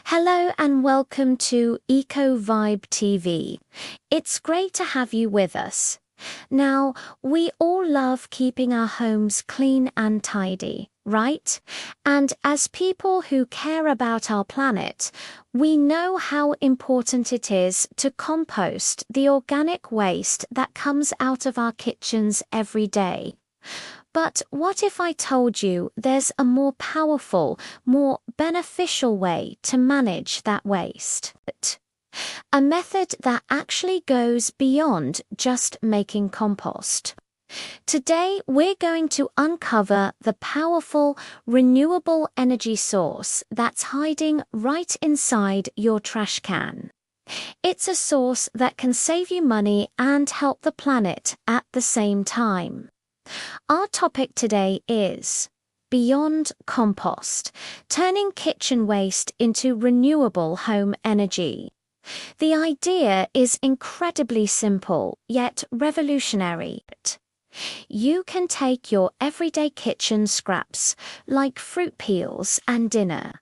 Hello and welcome to Eco Vibe TV. It's great to have you with us. Now, we all love keeping our homes clean and tidy, right? And as people who care about our planet, we know how important it is to compost the organic waste that comes out of our kitchens every day. But what if I told you there's a more powerful, more beneficial way to manage that waste? A method that actually goes beyond just making compost. Today, we're going to uncover the powerful, renewable energy source that's hiding right inside your trash can. It's a source that can save you money and help the planet at the same time. Our topic today is Beyond Compost, turning kitchen waste into renewable home energy. The idea is incredibly simple, yet revolutionary. You can take your everyday kitchen scraps, like fruit peels and dinner,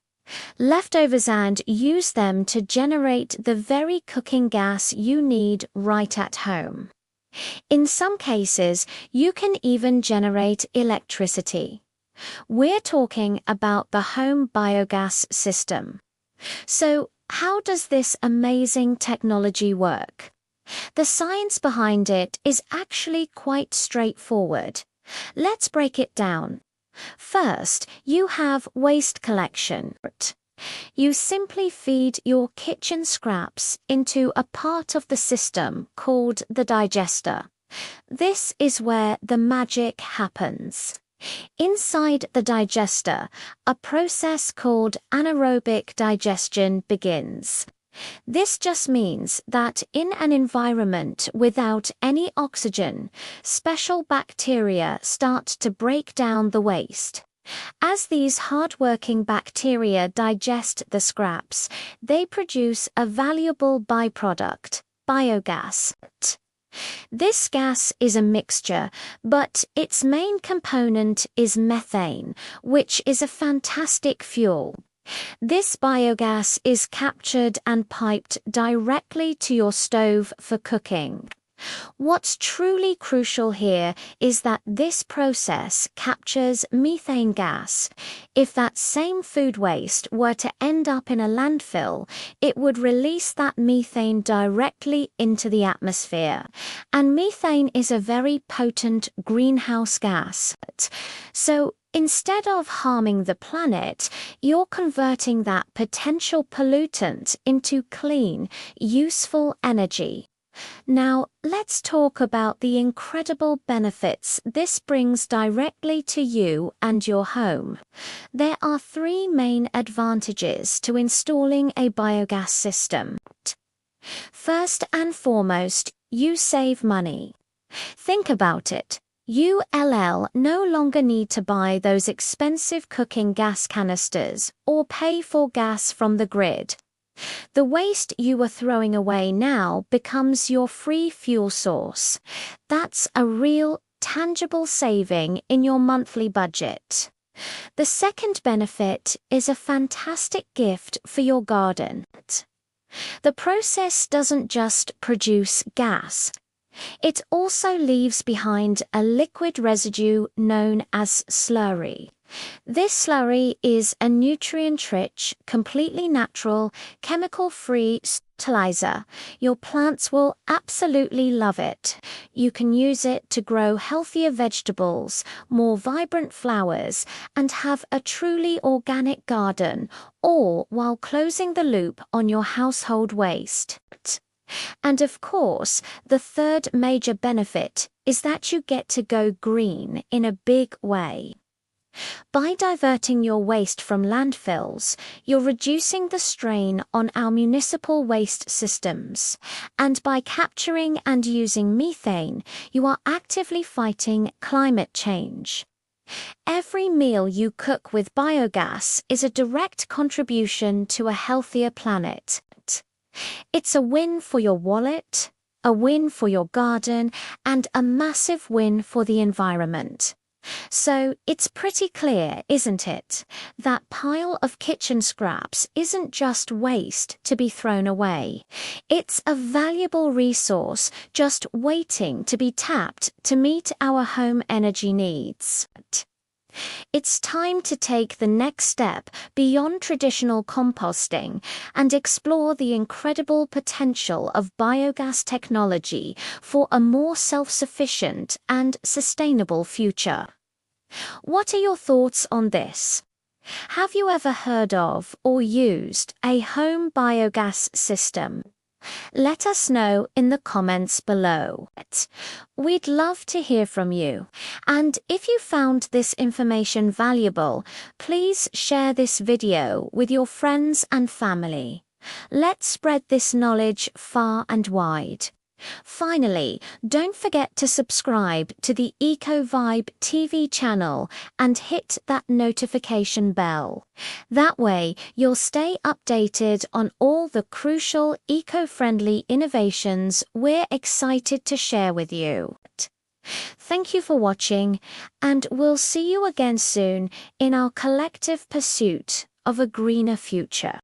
leftovers, and use them to generate the very cooking gas you need right at home. In some cases, you can even generate electricity. We're talking about the Home Biogas System. So, how does this amazing technology work? The science behind it is actually quite straightforward. Let's break it down. First, you have waste collection. You simply feed your kitchen scraps into a part of the system called the digester. This is where the magic happens. Inside the digester, a process called anaerobic digestion begins. This just means that in an environment without any oxygen, special bacteria start to break down the waste. As these hard-working bacteria digest the scraps, they produce a valuable byproduct, biogas. This gas is a mixture, but its main component is methane, which is a fantastic fuel. This biogas is captured and piped directly to your stove for cooking. What's truly crucial here is that this process captures methane gas. If that same food waste were to end up in a landfill, it would release that methane directly into the atmosphere. And methane is a very potent greenhouse gas. So, instead of harming the planet, you're converting that potential pollutant into clean, useful energy. Now, let's talk about the incredible benefits this brings directly to you and your home. There are three main advantages to installing a biogas system. First and foremost, you save money. Think about it. You no longer need to buy those expensive cooking gas canisters or pay for gas from the grid. The waste you are throwing away now becomes your free fuel source. That's a real, tangible saving in your monthly budget. The second benefit is a fantastic gift for your garden. The process doesn't just produce gas. It also leaves behind a liquid residue known as slurry. This slurry is a nutrient-rich, completely natural, chemical-free fertilizer. Your plants will absolutely love it. You can use it to grow healthier vegetables, more vibrant flowers, and have a truly organic garden, all while closing the loop on your household waste. And of course, the third major benefit is that you get to go green in a big way. By diverting your waste from landfills, you're reducing the strain on our municipal waste systems. And by capturing and using methane, you are actively fighting climate change. Every meal you cook with biogas is a direct contribution to a healthier planet. It's a win for your wallet, a win for your garden, and a massive win for the environment. So it's pretty clear, isn't it? That pile of kitchen scraps isn't just waste to be thrown away. It's a valuable resource just waiting to be tapped to meet our home energy needs. It's time to take the next step beyond traditional composting and explore the incredible potential of biogas technology for a more self-sufficient and sustainable future. What are your thoughts on this? Have you ever heard of or used a home biogas system? Let us know in the comments below. We'd love to hear from you. And if you found this information valuable, please share this video with your friends and family. Let's spread this knowledge far and wide. Finally, don't forget to subscribe to the EcoVibe TV channel and hit that notification bell. That way, you'll stay updated on all the crucial eco-friendly innovations we're excited to share with you. Thank you for watching, and we'll see you again soon in our collective pursuit of a greener future.